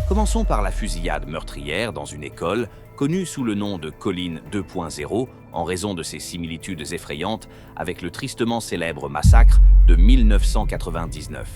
Commençons par la fusillade meurtrière dans une école, connue sous le nom de Colline 2.0, en raison de ses similitudes effrayantes avec le tristement célèbre massacre de 1999.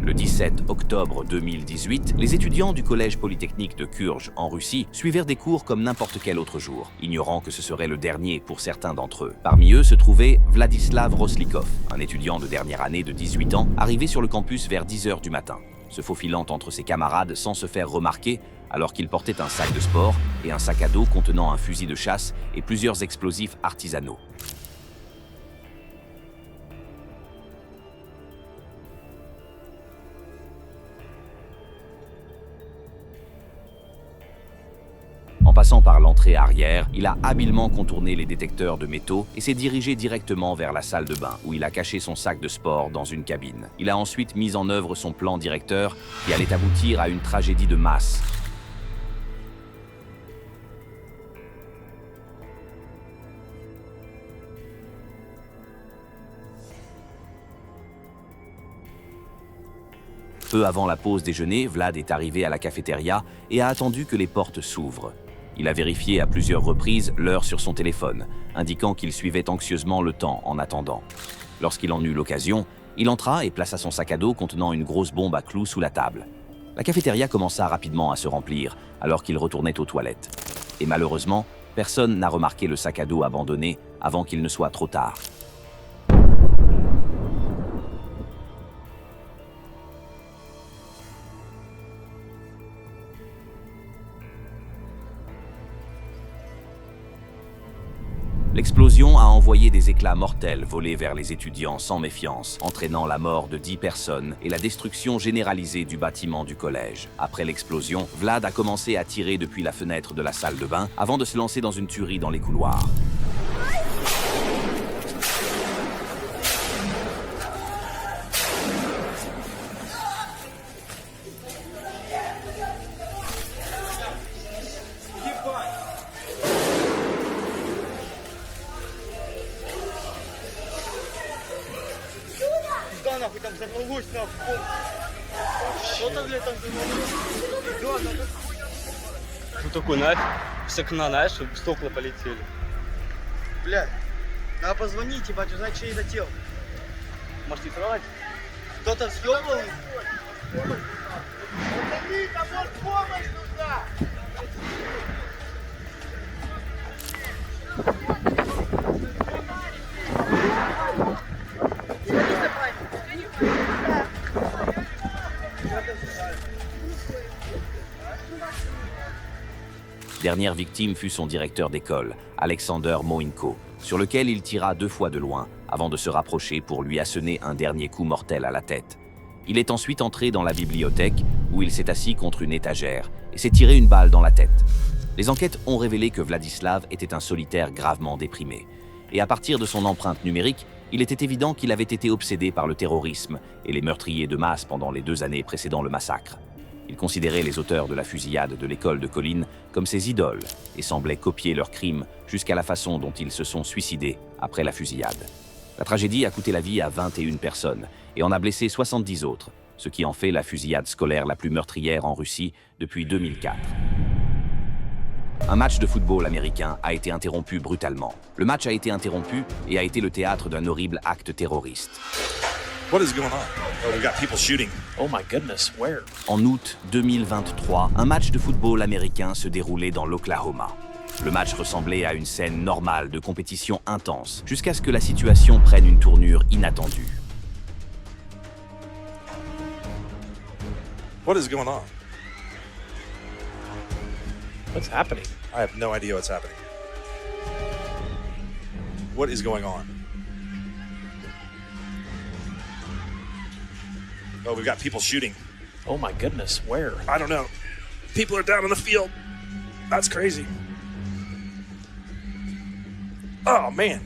Le 17 octobre 2018, les étudiants du collège polytechnique de Kursk en Russie suivirent des cours comme n'importe quel autre jour, ignorant que ce serait le dernier pour certains d'entre eux. Parmi eux se trouvait Vladislav Roslikov, un étudiant de dernière année de 18 ans, arrivé sur le campus vers 10 h du matin, se faufilant entre ses camarades sans se faire remarquer alors qu'il portait un sac de sport et un sac à dos contenant un fusil de chasse et plusieurs explosifs artisanaux. En passant par l'entrée arrière, il a habilement contourné les détecteurs de métaux et s'est dirigé directement vers la salle de bain, où il a caché son sac de sport dans une cabine. Il a ensuite mis en œuvre son plan directeur qui allait aboutir à une tragédie de masse. Peu avant la pause déjeuner, Vlad est arrivé à la cafétéria et a attendu que les portes s'ouvrent. Il a vérifié à plusieurs reprises l'heure sur son téléphone, indiquant qu'il suivait anxieusement le temps en attendant. Lorsqu'il en eut l'occasion, il entra et plaça son sac à dos contenant une grosse bombe à clous sous la table. La cafétéria commença rapidement à se remplir alors qu'il retournait aux toilettes. Et malheureusement, personne n'a remarqué le sac à dos abandonné avant qu'il ne soit trop tard. L'explosion a envoyé des éclats mortels volés vers les étudiants sans méfiance, entraînant la mort de 10 personnes et la destruction généralisée du bâtiment du collège. Après l'explosion, Vlad a commencé à tirer depuis la fenêtre de la salle de bain avant de se lancer dans une tuerie dans les couloirs. Нахуй там загнулось нахуй. Что там, блядь, там загнулось? Тут такой нафиг. С окна, знаешь, чтобы стекла полетели. Блядь, надо позвонить, ебать, узнать, чей это тело. Может, не трогать? Кто-то съебал? Подойди, там может помощь нужна! Dernière victime fut son directeur d'école, Alexander Moinko, sur lequel il tira 2 fois de loin avant de se rapprocher pour lui asséner un dernier coup mortel à la tête. Il est ensuite entré dans la bibliothèque où il s'est assis contre une étagère et s'est tiré une balle dans la tête. Les enquêtes ont révélé que Vladislav était un solitaire gravement déprimé. Et à partir de son empreinte numérique, il était évident qu'il avait été obsédé par le terrorisme et les meurtriers de masse pendant les 2 années précédant le massacre. Il considérait les auteurs de la fusillade de l'école de Colline comme ses idoles et semblait copier leurs crimes jusqu'à la façon dont ils se sont suicidés après la fusillade. La tragédie a coûté la vie à 21 personnes et en a blessé 70 autres, ce qui en fait la fusillade scolaire la plus meurtrière en Russie depuis 2004. Un match de football américain a été interrompu brutalement. Le match a été interrompu et a été le théâtre d'un horrible acte terroriste. What is going on? Oh, we got people shooting. Oh my goodness, where? En août 2023, un match de football américain se déroulait dans l'Oklahoma. Le match ressemblait à une scène normale de compétition intense, jusqu'à ce que la situation prenne une tournure inattendue. What is going on? What's happening? I have no idea what's happening. What is going on? Oh, we've got people shooting. Oh my goodness, where? I don't know. People are down on the field. That's crazy. Oh, man.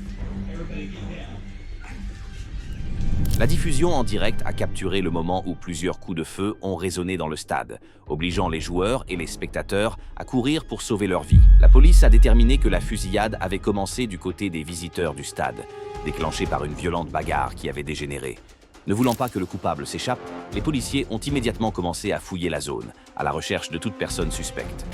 La diffusion en direct a capturé le moment où plusieurs coups de feu ont résonné dans le stade, obligeant les joueurs et les spectateurs à courir pour sauver leur vie. La police a déterminé que la fusillade avait commencé du côté des visiteurs du stade, déclenchée par une violente bagarre qui avait dégénéré. Ne voulant pas que le coupable s'échappe, les policiers ont immédiatement commencé à fouiller la zone, à la recherche de toute personne suspecte.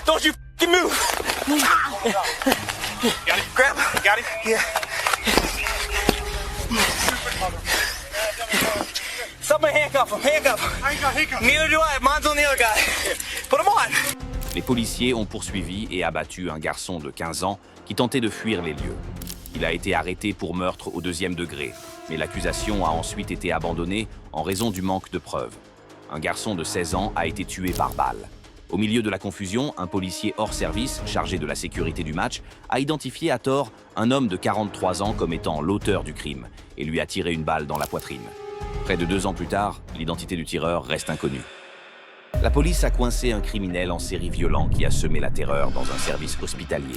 Don't you f***ing move! Got it? Grab him. Got him? Yeah. Somebody handcuff him. Handcuff him. I ain't got handcuffs. Neither do I. Mine's on the other guy. Put him on. Les policiers ont poursuivi et abattu un garçon de 15 ans qui tentait de fuir les lieux. Il a été arrêté pour meurtre au 2e degré, mais l'accusation a ensuite été abandonnée en raison du manque de preuves. Un garçon de 16 ans a été tué par balle. Au milieu de la confusion, un policier hors service, chargé de la sécurité du match, a identifié à tort un homme de 43 ans comme étant l'auteur du crime et lui a tiré une balle dans la poitrine. Près de 2 ans plus tard, l'identité du tireur reste inconnue. La police a coincé un criminel en série violent qui a semé la terreur dans un service hospitalier.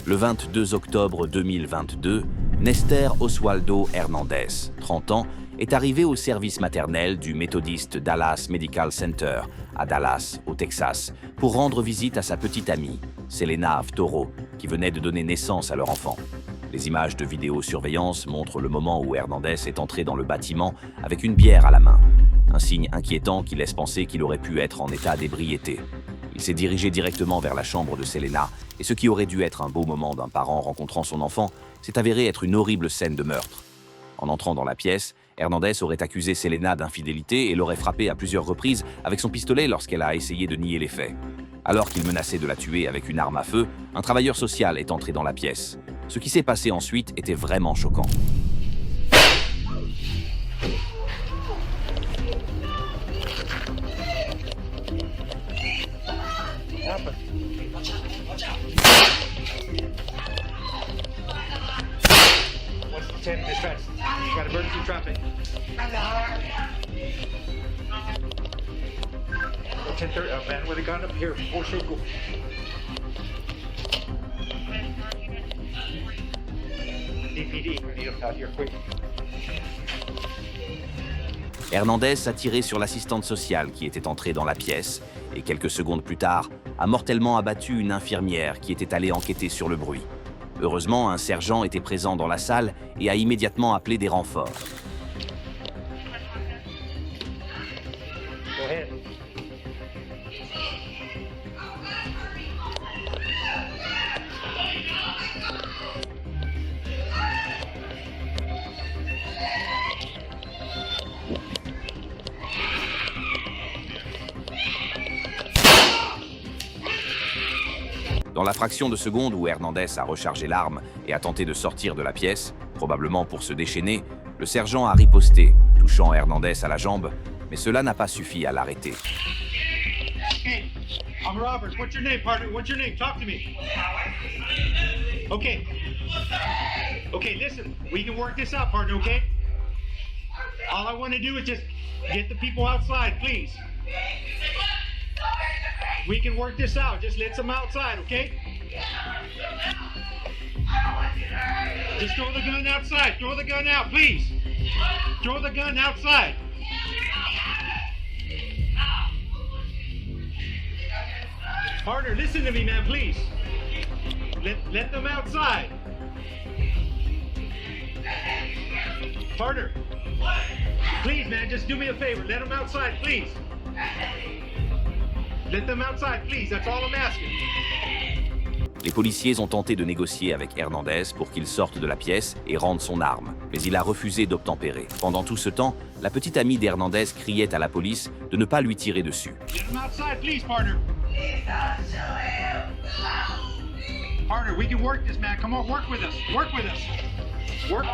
Le 22 octobre 2022, Nester Oswaldo Hernandez, 30 ans, est arrivé au service maternel du Methodist Dallas Medical Center à Dallas, au Texas, pour rendre visite à sa petite amie, Selena Aftoro, qui venait de donner naissance à leur enfant. Les images de vidéosurveillance montrent le moment où Hernandez est entré dans le bâtiment avec une bière à la main, un signe inquiétant qui laisse penser qu'il aurait pu être en état d'ébriété. Il s'est dirigé directement vers la chambre de Selena, et ce qui aurait dû être un beau moment d'un parent rencontrant son enfant s'est avéré être une horrible scène de meurtre. En entrant dans la pièce, Hernandez aurait accusé Selena d'infidélité et l'aurait frappée à plusieurs reprises avec son pistolet lorsqu'elle a essayé de nier les faits. Alors qu'il menaçait de la tuer avec une arme à feu, un travailleur social est entré dans la pièce. Ce qui s'est passé ensuite était vraiment choquant. Dispatch. You got emergency traffic. 10:30. A man with a gun up here. 4 circle. DPD. We need him out here quick. Hernandez a tiré sur l'assistante sociale qui était entrée dans la pièce et quelques secondes plus tard a mortellement abattu une infirmière qui était allée enquêter sur le bruit. Heureusement, un sergent était présent dans la salle et a immédiatement appelé des renforts. Go ahead. Dans la fraction de seconde où Hernandez a rechargé l'arme et a tenté de sortir de la pièce, probablement pour se déchaîner, le sergent a riposté, touchant Hernandez à la jambe, mais cela n'a pas suffi à l'arrêter. Hey, I'm Robert. What's your name, partner? What's your name? Talk to me. Okay. Okay, listen. We can work this out, partner, okay? All I want to do is just get the people outside, please. We can work this out. Just let them outside, okay? Just throw the gun outside. Throw the gun out, please. Throw the gun outside. Partner, listen to me, man, please. Let them outside. Partner, please, man, just do me a favor. Let them outside, please. Let them outside, please. That's all I'm asking. Les policiers ont tenté de négocier avec Hernandez pour qu'il sorte de la pièce et rende son arme, mais il a refusé d'obtempérer. Pendant tout ce temps, la petite amie d'Hernandez criait à la police de ne pas lui tirer dessus. Let them outside, please, partner. Partner, we can work this, man. Come on, work with us. Work with us. Work.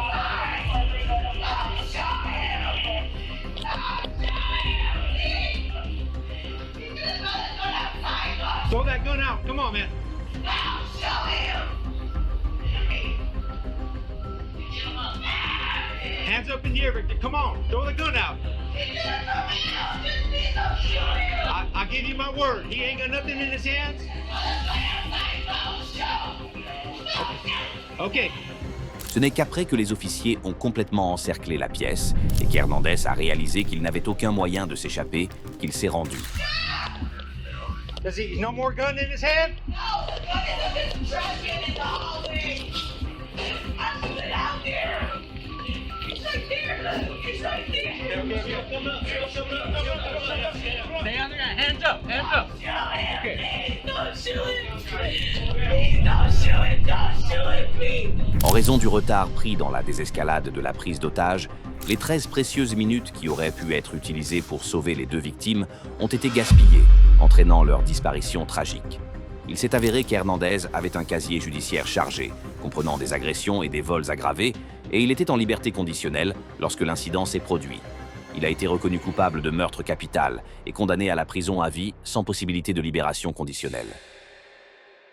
Throw that gun out. Come on, man. Hands up in the air, Victor. Come on. Throw the gun out. I give you my word. He ain't got nothing in his hands. Okay. Ce n'est qu'après que les officiers ont complètement encerclé la pièce et qu'Hernandez a réalisé qu'il n'avait aucun moyen de s'échapper qu'il s'est rendu. Does he no more gun in his hand? Stay on the ground. Hands up. Hands up. En raison du retard pris dans la désescalade de la prise d'otage, les 13 précieuses minutes qui auraient pu être utilisées pour sauver les deux victimes ont été gaspillées, entraînant leur disparition tragique. Il s'est avéré qu'Hernandez avait un casier judiciaire chargé, comprenant des agressions et des vols aggravés, et il était en liberté conditionnelle lorsque l'incident s'est produit. Il a été reconnu coupable de meurtre capital et condamné à la prison à vie sans possibilité de libération conditionnelle.